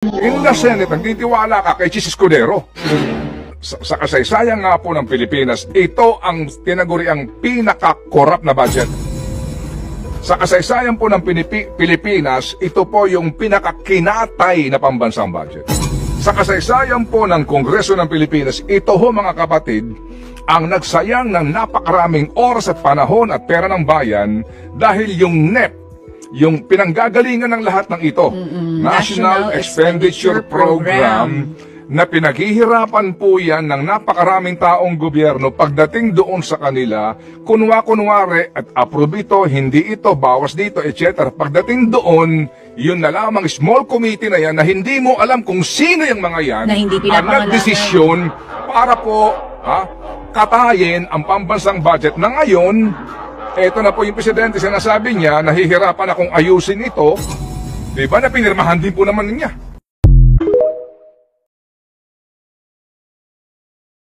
In the Senate, nagtitiwala ka kay Chis Escudero. Sa kasaysayan nga po ng Pilipinas, ito ang tinaguriang pinaka-corrupt na budget. Sa kasaysayan po ng Pilipinas, ito po yung pinaka-kinatay na pambansang budget. Sa kasaysayan po ng Kongreso ng Pilipinas, ito ho mga kapatid, ang nagsayang ng napakaraming oras at panahon at pera ng bayan dahil yung NEP, yung pinanggagalingan ng lahat ng ito, National Expenditure Program, na pinaghihirapan po yan ng napakaraming taong gobyerno pagdating doon sa kanila, kunwa-kunwari at approve ito, hindi ito, bawas dito, etc. Pagdating doon, yun na lamang small committee na yan na hindi mo alam kung sino yung mga yan na hindi ang nagdesisyon para po katayin ang pambansang budget na ngayon. Eto na po yung presidente, sinasabi niya, nahihirapan akong ayusin ito, diba, na pinirmahan din po naman niya.